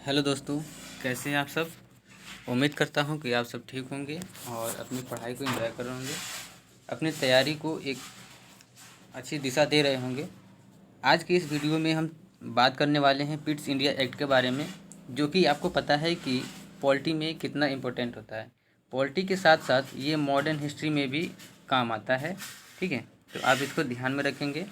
Hello दोस्तों, कैसे हैं आप सब। उम्मीद करता हूं कि आप सब ठीक होंगे और अपनी पढ़ाई को एंजॉय कर रहे होंगे, अपनी तैयारी को एक अच्छी दिशा दे रहे होंगे। आज की इस वीडियो में हम बात करने वाले हैं पिट्स इंडिया एक्ट के बारे में, जो कि आपको पता है कि पॉलिटी में कितना इम्पोर्टेंट होता है। पॉलिटी के साथ साथ ये मॉडर्न हिस्ट्री में भी काम आता है। ठीक है, तो आप इसको ध्यान में रखेंगे।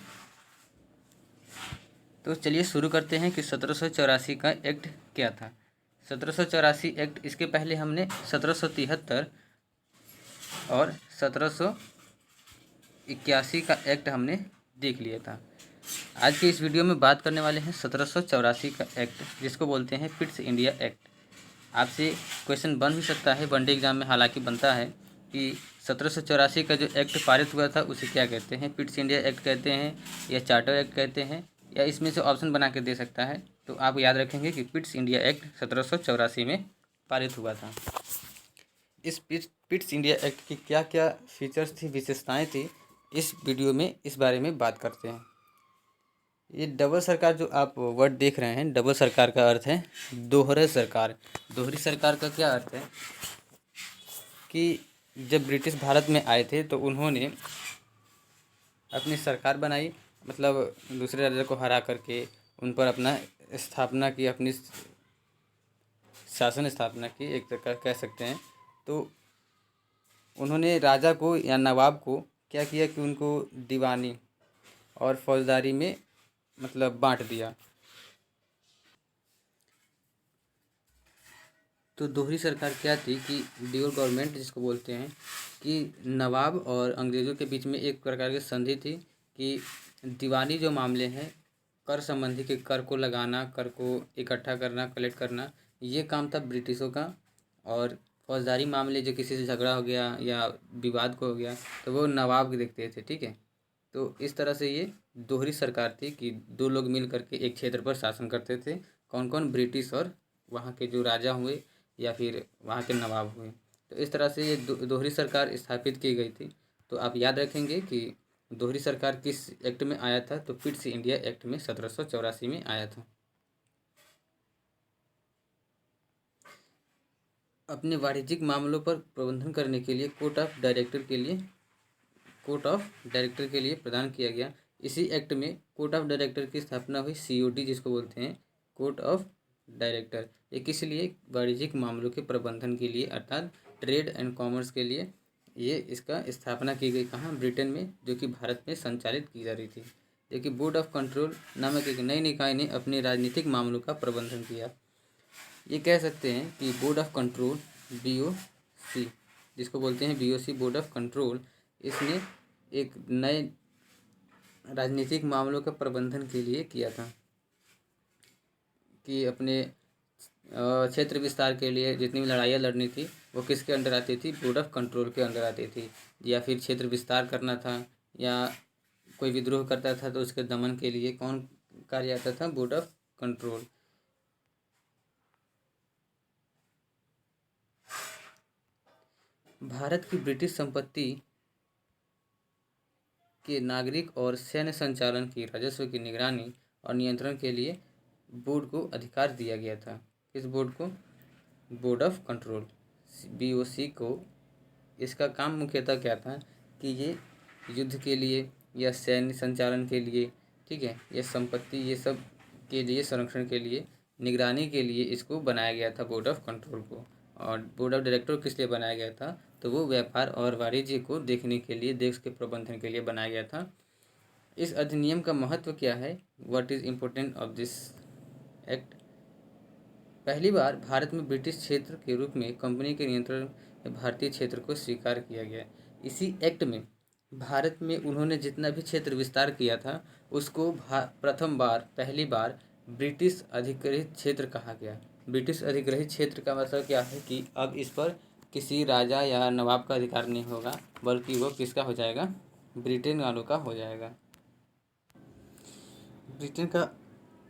तो चलिए शुरू करते हैं कि 1784 का एक्ट क्या था। 1784 एक्ट, इसके पहले हमने 1773 और 1781 का एक्ट हमने देख लिया था। आज के इस वीडियो में बात करने वाले हैं 1784 का एक्ट, जिसको बोलते हैं पिट्स इंडिया एक्ट। आपसे क्वेश्चन बन भी सकता है, वनडे एग्जाम में हालांकि बनता है कि 1784 का जो एक्ट पारित हुआ था उसे क्या कहते हैं, पिट्स इंडिया एक्ट कहते हैं या चार्टर एक्ट कहते हैं, या इसमें से ऑप्शन बना के दे सकता है। तो आप याद रखेंगे कि पिट्स इंडिया एक्ट 1784 में पारित हुआ था। इस पिट्स इंडिया एक्ट की क्या क्या फीचर्स थी, विशेषताएं थी, इस वीडियो में इस बारे में बात करते हैं। ये डबल सरकार जो आप वर्ड देख रहे हैं, डबल सरकार का अर्थ है दोहरे सरकार। दोहरी सरकार का क्या अर्थ है कि जब ब्रिटिश भारत में आए थे तो उन्होंने अपनी सरकार बनाई, मतलब दूसरे राज्य को हरा करके उन पर अपना स्थापना की, अपनी शासन स्थापना की, एक तरह कह सकते हैं। तो उन्होंने राजा को या नवाब को क्या किया कि उनको दीवानी और फौजदारी में मतलब बांट दिया। तो दोहरी सरकार क्या थी कि ड्यूअल गवर्नमेंट जिसको बोलते हैं, कि नवाब और अंग्रेज़ों के बीच में एक प्रकार की संधि थी कि दीवानी जो मामले हैं, कर संबंधी के कर को लगाना, कर को इकट्ठा करना, कलेक्ट करना, ये काम था ब्रिटिशों का। और फौजदारी मामले जो किसी से झगड़ा हो गया या विवाद को हो गया तो वो नवाब देखते थे। ठीक है, तो इस तरह से ये दोहरी सरकार थी कि दो लोग मिल करके एक क्षेत्र पर शासन करते थे। कौन कौन, ब्रिटिश और वहाँ के जो राजा हुए या फिर वहाँ के नवाब हुए। तो इस तरह से ये दोहरी सरकार स्थापित की गई थी। तो आप याद रखेंगे कि दोहरी सरकार किस एक्ट में आया था, तो पिट्स इंडिया एक्ट में 1784 में आया था। अपने वाणिज्यिक मामलों पर प्रबंधन करने के लिए कोर्ट ऑफ डायरेक्टर के लिए प्रदान किया गया। इसी एक्ट में कोर्ट ऑफ डायरेक्टर की स्थापना हुई, सीओडी जिसको बोलते हैं, कोर्ट ऑफ डायरेक्टर। ये किस लिए, वाणिज्यिक मामलों के प्रबंधन के लिए, अर्थात ट्रेड एंड कॉमर्स के लिए ये इसका स्थापना की गई। कहाँ, ब्रिटेन में, जो कि भारत में संचालित की जा रही थी। देखिए, बोर्ड ऑफ कंट्रोल नामक एक नई निकाय ने अपने राजनीतिक मामलों का प्रबंधन किया। ये कह सकते हैं कि बोर्ड ऑफ कंट्रोल, बीओसी जिसको बोलते हैं, बीओसी बोर्ड ऑफ कंट्रोल, इसने एक नए राजनीतिक मामलों का प्रबंधन के लिए किया था कि अपने क्षेत्र विस्तार के लिए जितनी भी लड़ाइयाँ लड़नी थी वो किसके अंडर आती थी, बोर्ड ऑफ कंट्रोल के अंडर आती थी। या फिर क्षेत्र विस्तार करना था या कोई विद्रोह करता था तो उसके दमन के लिए कौन कार्य आता था, बोर्ड ऑफ कंट्रोल। भारत की ब्रिटिश संपत्ति के नागरिक और सैन्य संचालन की, राजस्व की निगरानी और नियंत्रण के लिए बोर्ड को अधिकार दिया गया था। इस बोर्ड को, बोर्ड ऑफ कंट्रोल, बीओसी को, इसका काम मुख्यतः क्या था कि ये युद्ध के लिए या सैन्य संचालन के लिए, ठीक है, या संपत्ति, ये सब के लिए, संरक्षण के लिए, निगरानी के लिए इसको बनाया गया था, बोर्ड ऑफ कंट्रोल को। और बोर्ड ऑफ डायरेक्टर किस लिए बनाया गया था, तो वो व्यापार और वाणिज्य को देखने के लिए, देश के प्रबंधन के लिए बनाया गया था। इस अधिनियम का महत्व क्या है, what is important of this act. पहली बार भारत में ब्रिटिश क्षेत्र के रूप में कंपनी के नियंत्रण में भारतीय क्षेत्र को स्वीकार किया गया। इसी एक्ट में भारत में उन्होंने जितना भी क्षेत्र विस्तार किया था उसको पहली बार ब्रिटिश अधिकृत क्षेत्र कहा गया। ब्रिटिश अधिकृत क्षेत्र का मतलब क्या है कि अब इस पर किसी राजा या नवाब का अधिकार नहीं होगा, बल्कि वो किसका हो जाएगा, ब्रिटेन वालों का हो जाएगा। ब्रिटेन का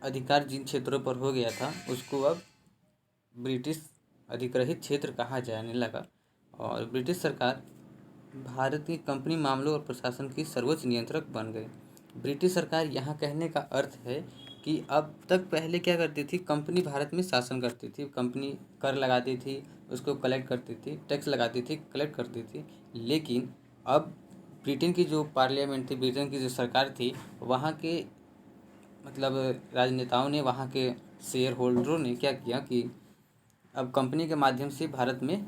अधिकार जिन क्षेत्रों पर हो गया था उसको अब ब्रिटिश अधिग्रहित क्षेत्र कहा जाने लगा। और ब्रिटिश सरकार भारत की कंपनी मामलों और प्रशासन की सर्वोच्च नियंत्रक बन गई। ब्रिटिश सरकार यहाँ कहने का अर्थ है कि अब तक पहले क्या करती थी, कंपनी भारत में शासन करती थी, कंपनी कर लगाती थी, उसको कलेक्ट करती थी, टैक्स लगाती थी, कलेक्ट करती थी। लेकिन अब ब्रिटेन की जो पार्लियामेंट थी, ब्रिटेन की जो सरकार थी, वहाँ के मतलब राजनेताओं ने, वहाँ के शेयर होल्डरों ने क्या किया कि अब कंपनी के माध्यम से भारत में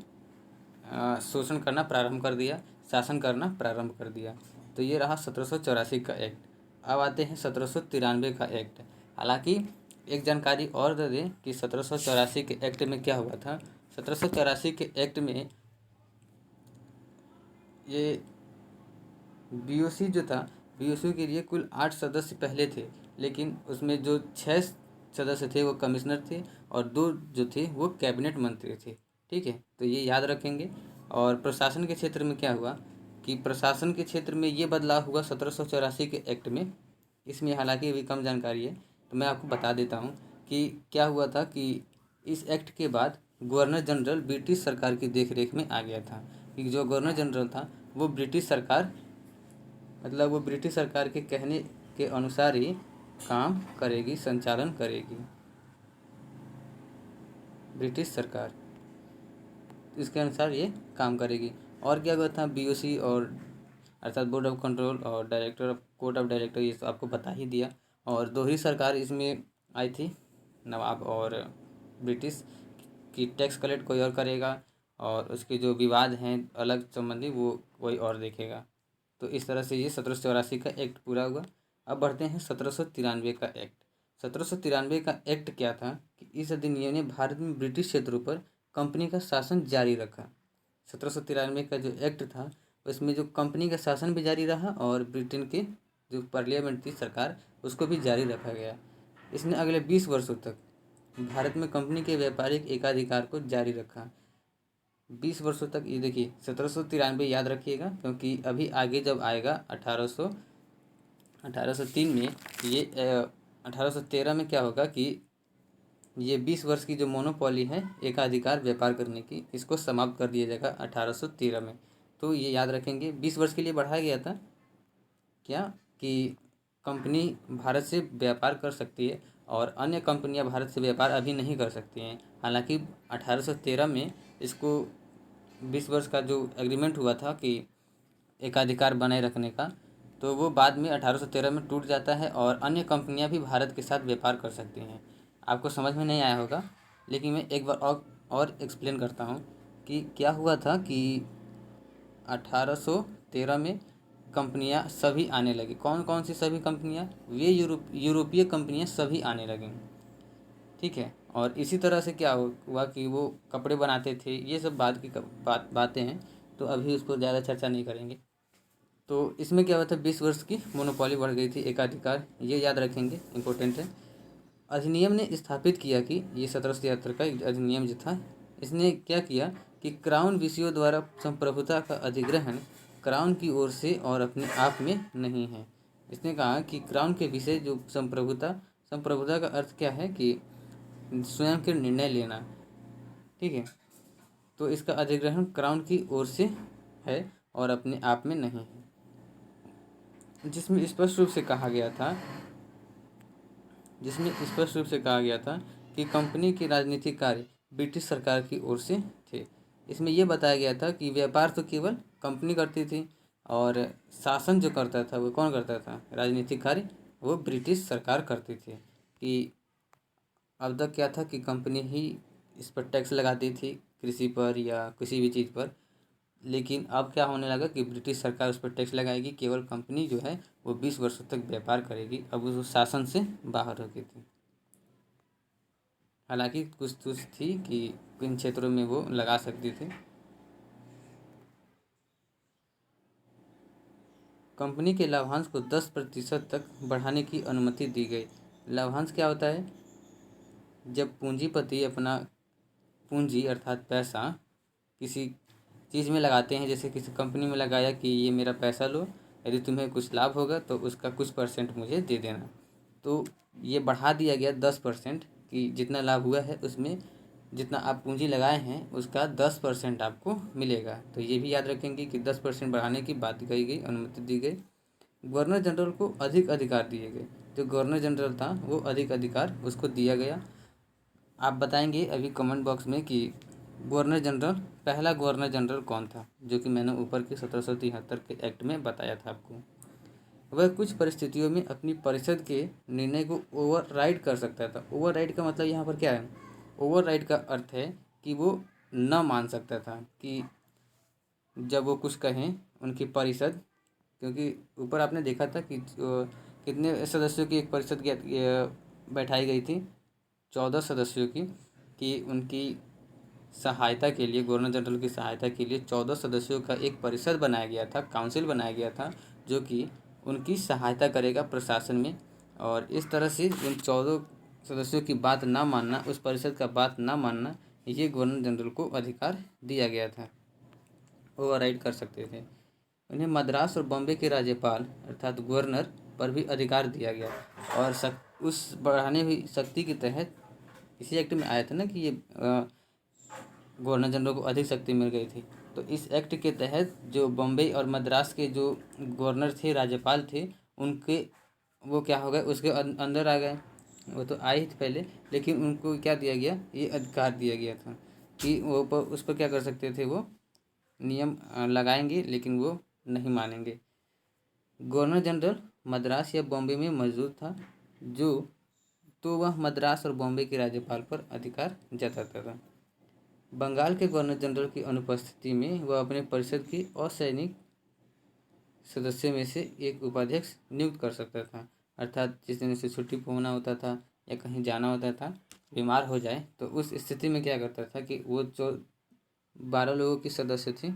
शोषण करना प्रारंभ कर दिया, शासन करना प्रारंभ कर दिया। तो ये रहा 1784 का एक्ट। अब आते हैं 1793 का एक्ट। हालांकि एक जानकारी और दे दें कि 1784 के एक्ट में क्या हुआ था। 1784 के एक्ट में ये बीओसी जो था, बीओसी के लिए कुल 8 सदस्य पहले थे, लेकिन उसमें जो 6 सदस्य थे वो कमिश्नर थे और 2 जो थे वो कैबिनेट मंत्री थे। ठीक है, तो ये याद रखेंगे। और प्रशासन के क्षेत्र में क्या हुआ कि प्रशासन के क्षेत्र में ये बदलाव हुआ 1784 के एक्ट में। इसमें हालांकि अभी कम जानकारी है, तो मैं आपको बता देता हूँ कि क्या हुआ था कि इस एक्ट के बाद गवर्नर जनरल ब्रिटिश सरकार की देखरेख में आ गया था। कि जो गवर्नर जनरल था वो ब्रिटिश सरकार, मतलब वो ब्रिटिश सरकार के कहने के अनुसार ही काम करेगी, संचालन करेगी ब्रिटिश सरकार, इसके अनुसार ये काम करेगी। और क्या हुआ था, बीओसी और अर्थात बोर्ड ऑफ कंट्रोल और director of court of director, ये तो आपको बता ही दिया। और दोहरी सरकार इसमें आई थी, नवाब और ब्रिटिश की टैक्स कलेक्ट कोई और करेगा और उसके जो विवाद हैं अलग संबंधी वो कोई और देखेगा। तो इस तरह से ये 1784 का एक्ट पूरा हुआ। अब बढ़ते हैं 1793 का एक्ट। 1793 का एक्ट क्या था कि इस अधिनियम ने भारत में ब्रिटिश क्षेत्रों पर कंपनी का शासन जारी रखा। 1793 का जो एक्ट था उसमें जो कंपनी का शासन भी जारी रहा और ब्रिटेन के जो पार्लियामेंट थी, सरकार, उसको भी जारी रखा गया। इसने अगले 20 वर्षों तक भारत में कंपनी के व्यापारिक एकाधिकार को जारी रखा। 20 वर्षों तक। ये देखिए 1793 याद रखिएगा, क्योंकि अभी आगे जब आएगा 1803 में, ये 1813 में क्या होगा कि ये 20 वर्ष की जो मोनोपॉली है एकाधिकार व्यापार करने की, इसको समाप्त कर दिया जाएगा 1813 में। तो ये याद रखेंगे, 20 वर्ष के लिए बढ़ाया गया था क्या कि कंपनी भारत से व्यापार कर सकती है और अन्य कंपनियां भारत से व्यापार अभी नहीं कर सकती हैं। हालांकि 1813 में इसको 20 वर्ष का जो एग्रीमेंट हुआ था कि एकाधिकार बनाए रखने का, तो वो बाद में 1813 में टूट जाता है और अन्य कंपनियां भी भारत के साथ व्यापार कर सकती हैं। आपको समझ में नहीं आया होगा, लेकिन मैं एक बार और एक्सप्लेन करता हूँ कि क्या हुआ था कि 1813 में कंपनियां सभी आने लगी। कौन कौन सी सभी कंपनियां? वे यूरोपीय कंपनियां सभी आने लगीं। ठीक है, और इसी तरह से क्या हुआ कि वो कपड़े बनाते थे। ये सब बाद की बातें हैं, तो अभी उस पर ज़्यादा चर्चा नहीं करेंगे। तो इसमें क्या हुआ था, 20 वर्ष की मोनोपॉली बढ़ गई थी, एकाधिकार, ये याद रखेंगे, इम्पोर्टेंट है। अधिनियम ने स्थापित किया कि ये 1773 का अधिनियम जो था, इसने क्या किया कि क्राउन विषयों द्वारा संप्रभुता का अधिग्रहण क्राउन की ओर से और अपने आप में नहीं है। इसने कहा कि क्राउन के विषय जो संप्रभुता का अर्थ क्या है कि स्वयं के निर्णय लेना। ठीक है, तो इसका अधिग्रहण क्राउन की ओर से है और अपने आप में नहीं है। जिसमें स्पष्ट रूप से कहा गया था कि कंपनी के राजनीतिक कार्य ब्रिटिश सरकार की ओर से थे। इसमें यह बताया गया था कि व्यापार तो केवल कंपनी करती थी और शासन जो करता था वो कौन करता था, राजनीतिक कार्य वो ब्रिटिश सरकार करती थी। कि अब तक क्या था कि कंपनी ही इस पर टैक्स लगाती थी, कृषि पर या किसी भी चीज़ पर, लेकिन अब क्या होने लगा कि ब्रिटिश सरकार उस पर टैक्स लगाएगी, केवल कंपनी जो है वो 20 वर्षों तक व्यापार करेगी। अब वो शासन से बाहर हो गई थी। हालांकि कुछ थी कि किन क्षेत्रों में वो लगा सकती थी। कंपनी के लाभांश को 10% तक बढ़ाने की अनुमति दी गई। लाभांश क्या होता है? जब पूंजीपति अपना पूंजी अर्थात पैसा किसी चीज़ में लगाते हैं, जैसे किसी कंपनी में लगाया कि ये मेरा पैसा लो, यदि तुम्हें कुछ लाभ होगा तो उसका कुछ परसेंट मुझे दे देना। तो ये बढ़ा दिया गया 10%, कि जितना लाभ हुआ है उसमें जितना आप पूंजी लगाए हैं उसका 10% आपको मिलेगा। तो ये भी याद रखेंगे कि 10% बढ़ाने की बात कही गई, अनुमति दी गई। गवर्नर जनरल को अधिक अधिकार दिए गए। जो गवर्नर जनरल था वो अधिक अधिकार उसको दिया गया। आप बताएंगे अभी कमेंट बॉक्स में कि गवर्नर जनरल, पहला गवर्नर जनरल कौन था, जो कि मैंने ऊपर के 1773 के एक्ट में बताया था आपको। वह कुछ परिस्थितियों में अपनी परिषद के निर्णय को ओवरराइड कर सकता था। ओवरराइड का मतलब यहाँ पर क्या है? ओवरराइड का अर्थ है कि वो न मान सकता था कि जब वो कुछ कहें उनकी परिषद, क्योंकि ऊपर आपने देखा था कि कितने सदस्यों की एक परिषद बैठाई गई थी, 14 सदस्यों की, कि उनकी सहायता के लिए, गवर्नर जनरल की सहायता के लिए 14 सदस्यों का एक परिषद बनाया गया था, काउंसिल बनाया गया था, जो कि उनकी सहायता करेगा प्रशासन में। और इस तरह से उन 14 सदस्यों की बात ना मानना, उस परिषद का बात ना मानना, ये गवर्नर जनरल को अधिकार दिया गया था, ओवरराइड कर सकते थे। उन्हें मद्रास और बॉम्बे के राज्यपाल अर्थात गवर्नर पर भी अधिकार दिया गया। और उस बढ़ाने हुई शक्ति के तहत इसी एक्ट में आया था ना कि ये गवर्नर जनरल को अधिक शक्ति मिल गई थी। तो इस एक्ट के तहत जो बम्बई और मद्रास के जो गवर्नर थे, राज्यपाल थे, उनके वो क्या हो गए, उसके अंदर आ गए। वो तो आए ही थे पहले, लेकिन उनको क्या दिया गया, ये अधिकार दिया गया था कि वो उस पर क्या कर सकते थे, वो नियम लगाएंगे, लेकिन वो नहीं मानेंगे। गवर्नर जनरल मद्रास या बॉम्बे में मौजूद था, तो वह मद्रास और बॉम्बे के राज्यपाल पर अधिकार जताता था। बंगाल के गवर्नर जनरल की अनुपस्थिति में वह अपने परिषद के असैनिक सदस्य में से एक उपाध्यक्ष नियुक्त कर सकता था। अर्थात जिस दिन उसे छुट्टी पर होना होता था या कहीं जाना होता था, बीमार हो जाए, तो उस स्थिति में क्या करता था कि वो जो 12 लोगों की सदस्य थी,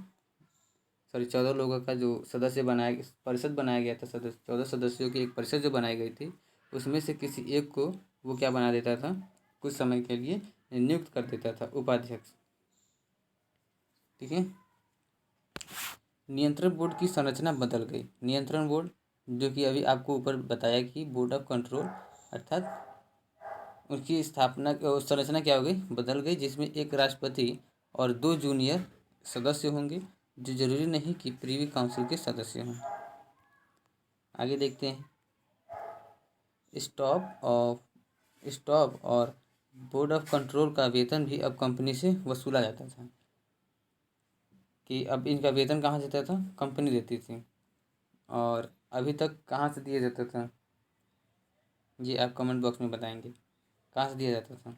14 लोगों का जो परिषद बनाया गया था, 14 सदस्यों की एक परिषद जो बनाई गई थी, उसमें से किसी एक को वो क्या बना देता था, कुछ समय के लिए नियुक्त कर देता था उपाध्यक्ष। ठीक है। नियंत्रण बोर्ड की संरचना बदल गई। नियंत्रण बोर्ड, जो कि अभी आपको ऊपर बताया कि बोर्ड ऑफ कंट्रोल, अर्थात उसकी स्थापना संरचना क्या हो गई, बदल गई, जिसमें एक राष्ट्रपति और 2 जूनियर सदस्य होंगे, जो जरूरी नहीं कि प्रीवी काउंसिल के सदस्य हों। आगे देखते हैं। स्टॉप और बोर्ड ऑफ कंट्रोल का वेतन भी अब कंपनी से वसूला जाता था, कि अब इनका वेतन कहाँ से जाता था, कंपनी देती थी। और अभी तक कहाँ से दिया जाता था, ये आप कमेंट बॉक्स में बताएंगे कहाँ से दिया जाता था।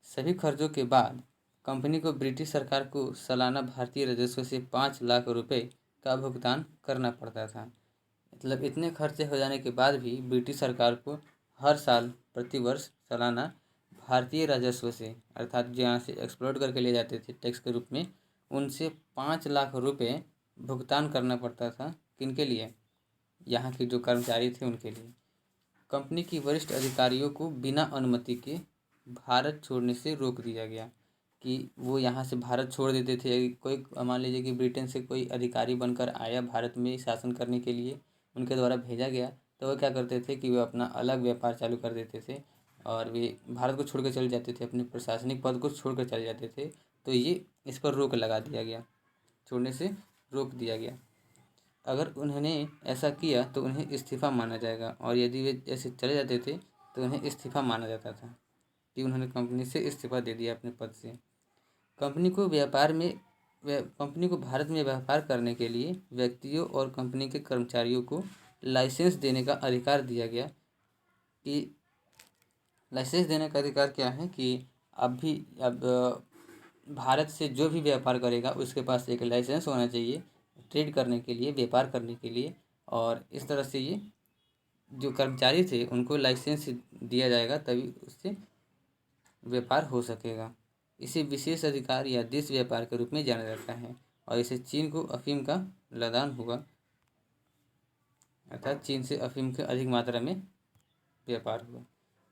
सभी खर्चों के बाद कंपनी को ब्रिटिश सरकार को सालाना भारतीय राजस्व से 5 लाख रुपए का भुगतान करना पड़ता था। मतलब इतने खर्चे हो जाने के बाद भी ब्रिटिश सरकार को हर साल प्रतिवर्ष सालाना भारतीय राजस्व से, अर्थात जहाँ से एक्सप्लोर करके ले जाते थे टैक्स के रूप में, उनसे 5 लाख रुपए भुगतान करना पड़ता था। किनके लिए? यहाँ के जो कर्मचारी थे उनके लिए। कंपनी की वरिष्ठ अधिकारियों को बिना अनुमति के भारत छोड़ने से रोक दिया गया, कि वो यहाँ से भारत छोड़ देते थे। कोई मान लीजिए कि ब्रिटेन से कोई अधिकारी बनकर आया भारत में शासन करने के लिए, उनके द्वारा भेजा गया, तो वो क्या करते थे कि वे अपना अलग व्यापार चालू कर देते थे और वे भारत को छोड़ कर चले जाते थे, अपने प्रशासनिक पद को छोड़ कर चले जाते थे। तो ये इस पर रोक लगा दिया गया, छोड़ने से रोक दिया गया। अगर उन्होंने ऐसा किया तो उन्हें इस्तीफ़ा माना जाएगा, और यदि वे ऐसे चले जाते थे तो उन्हें इस्तीफ़ा माना जाता था कि उन्होंने कंपनी से इस्तीफ़ा दे दिया अपने पद से। कंपनी को भारत में व्यापार करने के लिए व्यक्तियों और कंपनी के कर्मचारियों को लाइसेंस देने का अधिकार दिया गया। कि लाइसेंस देने का अधिकार क्या है कि अब भारत से जो भी व्यापार करेगा उसके पास एक लाइसेंस होना चाहिए, ट्रेड करने के लिए, व्यापार करने के लिए। और इस तरह से ये जो कर्मचारी थे उनको लाइसेंस दिया जाएगा, तभी उससे व्यापार हो सकेगा। इसे विशेष अधिकार या देश व्यापार के रूप में जाना जाता है, और इसे चीन को अफीम का लदान हुआ, अर्थात चीन से अफीम के अधिक मात्रा में व्यापार हुआ।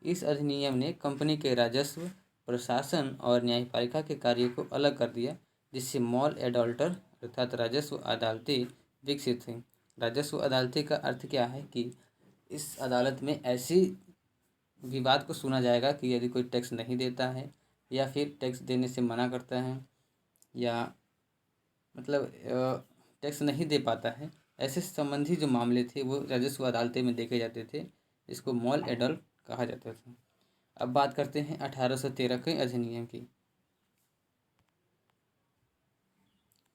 इस अधिनियम ने कंपनी के राजस्व, प्रशासन और न्यायपालिका के कार्य को अलग कर दिया, जिससे मॉल एडल्टर अर्थात राजस्व अदालतें विकसित हुई। राजस्व अदालतें का अर्थ क्या है कि इस अदालत में ऐसी विवाद को सुना जाएगा कि यदि कोई टैक्स नहीं देता है या फिर टैक्स देने से मना करता है, या मतलब टैक्स नहीं दे पाता है, ऐसे संबंधी जो मामले थे वो राजस्व अदालतें में देखे जाते थे। इसको मॉल एडल्ट कहा जाता था। अब बात करते हैं 1813 के अधिनियम की।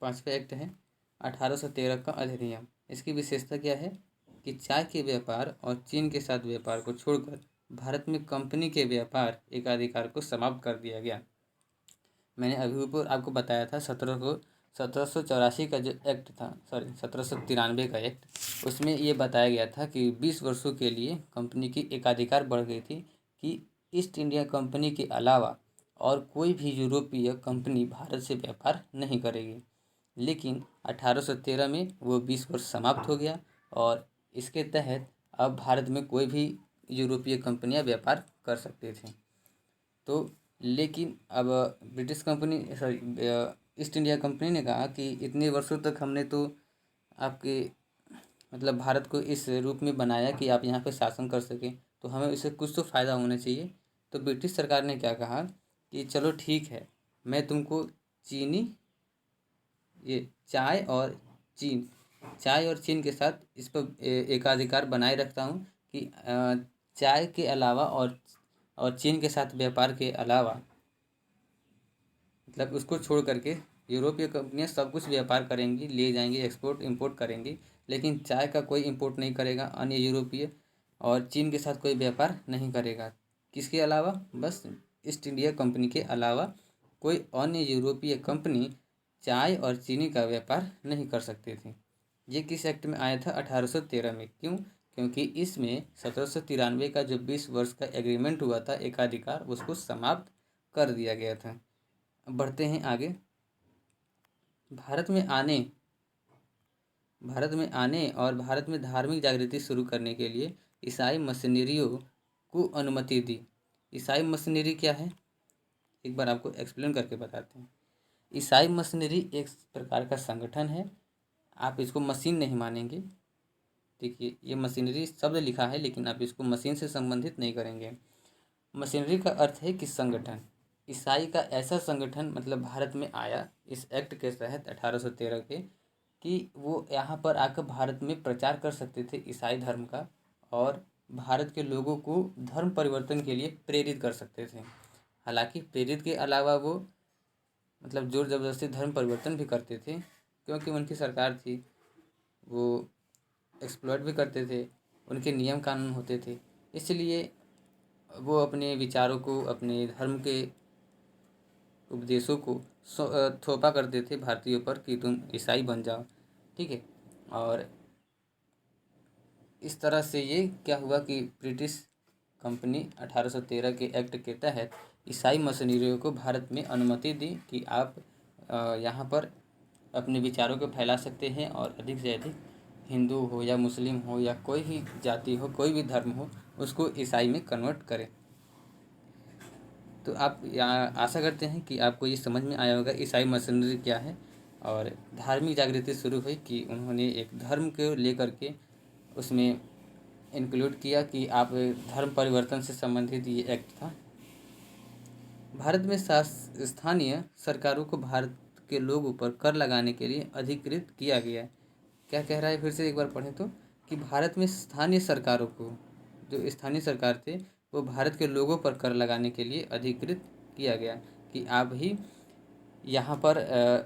5वां एक्ट है 1813 का अधिनियम। इसकी विशेषता क्या है कि चाय के व्यापार और चीन के साथ व्यापार को छोड़कर भारत में कंपनी के व्यापार एकाधिकार को समाप्त कर दिया गया। मैंने अभी ऊपर आपको बताया था 1784 का जो एक्ट था, सॉरी 1793 का एक्ट, उसमें ये बताया गया था कि 20 वर्षों के लिए कंपनी की एकाधिकार बढ़ गई थी कि ईस्ट इंडिया कंपनी के अलावा और कोई भी यूरोपीय कंपनी भारत से व्यापार नहीं करेगी। लेकिन 1813 में वो 20 वर्ष समाप्त हो गया और इसके तहत अब भारत में कोई भी यूरोपीय कंपनियां व्यापार कर सकते थे। तो लेकिन अब British company, sorry, east India company ने कहा कि इतने वर्षों तक हमने तो आपके मतलब भारत को इस रूप में बनाया कि आप यहाँ पे शासन कर सकें, तो हमें इससे कुछ तो फ़ायदा होना चाहिए। तो ब्रिटिश सरकार ने क्या कहा कि चलो ठीक है, मैं तुमको चीनी, ये चाय और चीन के साथ इस पर एकाधिकार बनाए रखता हूँ कि चाय के अलावा और चीन के साथ व्यापार के अलावा, मतलब उसको छोड़ करके यूरोपीय कंपनियां सब कुछ व्यापार करेंगी, ले जाएंगी, एक्सपोर्ट इंपोर्ट करेंगी, लेकिन चाय का कोई इंपोर्ट नहीं करेगा अन्य यूरोपीय, और चीन के साथ कोई व्यापार नहीं करेगा। किसके अलावा? बस ईस्ट इंडिया कंपनी के अलावा कोई अन्य यूरोपीय कंपनी चाय और चीनी का व्यापार नहीं कर सकती थी। ये किस एक्ट में आया था? 1813 में। क्यों? क्योंकि इसमें 1793 का जो 20 वर्ष का एग्रीमेंट हुआ था एकाधिकार, उसको समाप्त कर दिया गया था। अब बढ़ते हैं आगे। भारत में आने और भारत में धार्मिक जागृति शुरू करने के लिए ईसाई मिशनरियों को अनुमति दी। ईसाई मिशनरी क्या है, एक बार आपको एक्सप्लेन करके बताते हैं। ईसाई मिशनरी एक प्रकार का संगठन है। आप इसको मशीन नहीं मानेंगे, देखिए ये मशीनरी शब्द लिखा है लेकिन आप इसको मशीन से संबंधित नहीं करेंगे। मशीनरी का अर्थ है कि संगठन। ईसाई का ऐसा संगठन मतलब भारत में आया इस एक्ट के तहत 1813 के, कि वो यहाँ पर आकर भारत में प्रचार कर सकते थे ईसाई धर्म का, और भारत के लोगों को धर्म परिवर्तन के लिए प्रेरित कर सकते थे। हालांकि प्रेरित के अलावा वो मतलब जोर ज़बरदस्ती धर्म परिवर्तन भी करते थे, क्योंकि उनकी सरकार थी, वो एक्सप्लॉइट भी करते थे, उनके नियम कानून होते थे, इसलिए वो अपने विचारों को, अपने धर्म के उपदेशों को थोपा करते थे भारतीयों पर कि तुम ईसाई बन जाओ, ठीक है। और इस तरह से ये क्या हुआ कि ब्रिटिश कंपनी 1813 के एक्ट के तहत ईसाई मिशनरियों को भारत में अनुमति दी कि आप यहाँ पर अपने विचारों को फैला सकते हैं और अधिक से अधिक हिंदू हो या मुस्लिम हो या कोई भी जाति हो, कोई भी धर्म हो, उसको ईसाई में कन्वर्ट करें। तो आप यहाँ आशा करते हैं कि आपको ये समझ में आया होगा ईसाई मिशनरी क्या है, और धार्मिक जागृति शुरू हुई कि उन्होंने एक धर्म को लेकर के उसमें इंक्लूड किया कि आप धर्म परिवर्तन से संबंधित ये एक्ट था। भारत में स्थानीय सरकारों को भारत के लोगों पर कर लगाने के लिए अधिकृत किया गया। क्या कह रहा है, फिर से एक बार पढ़ें तो, कि भारत में स्थानीय सरकारों को, जो स्थानीय सरकार थे, वो भारत के लोगों पर कर लगाने के लिए अधिकृत किया गया कि आप ही यहाँ पर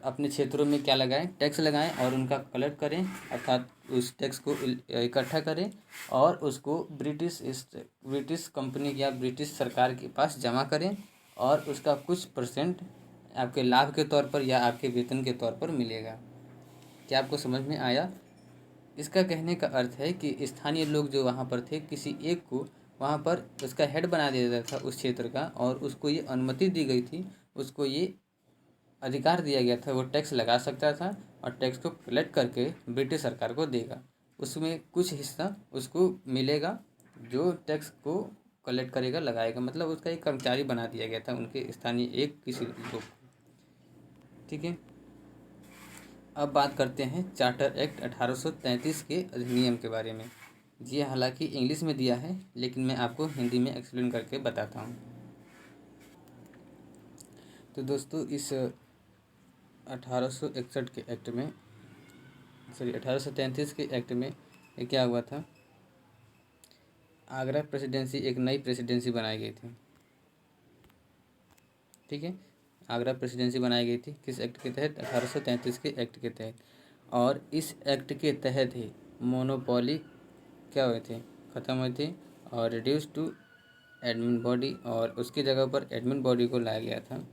अपने क्षेत्रों में क्या लगाएं, टैक्स लगाएं और उनका कलेक्ट करें, अर्थात उस टैक्स को इकट्ठा करें और उसको ब्रिटिश कंपनी या ब्रिटिश सरकार के पास जमा करें, और उसका कुछ परसेंट आपके लाभ के तौर पर या आपके वेतन के तौर पर मिलेगा। क्या आपको समझ में आया? इसका कहने का अर्थ है कि स्थानीय लोग जो वहाँ पर थे, किसी एक को वहाँ पर उसका हेड बना दिया जाता था उस क्षेत्र का, और उसको ये अनुमति दी गई थी, उसको ये अधिकार दिया गया था, वो टैक्स लगा सकता था और टैक्स को कलेक्ट करके ब्रिटिश सरकार को देगा। उसमें कुछ हिस्सा उसको मिलेगा जो टैक्स को कलेक्ट करेगा, लगाएगा, मतलब उसका एक कर्मचारी बना दिया गया था उनके स्थानीय एक किसी लोग को, ठीक है। अब बात करते हैं चार्टर एक्ट 1833 के अधिनियम के बारे में। जी हालांकि इंग्लिश में दिया है लेकिन मैं आपको हिंदी में एक्सप्लेन करके बताता हूँ। तो दोस्तों इस 1861 के एक्ट में, सॉरी 1833 के एक्ट में ये क्या हुआ था, आगरा प्रेसिडेंसी एक नई प्रेसिडेंसी बनाई गई थी। ठीक है, आगरा प्रेसिडेंसी बनाई गई थी किस एक्ट के तहत? 1833 के एक्ट के तहत। और इस एक्ट के तहत ही मोनोपोली क्या हुए थे? ख़त्म हुए थे और रिड्यूस टू एडमिन बॉडी, और उसकी जगह पर एडमिन बॉडी को लाया गया था।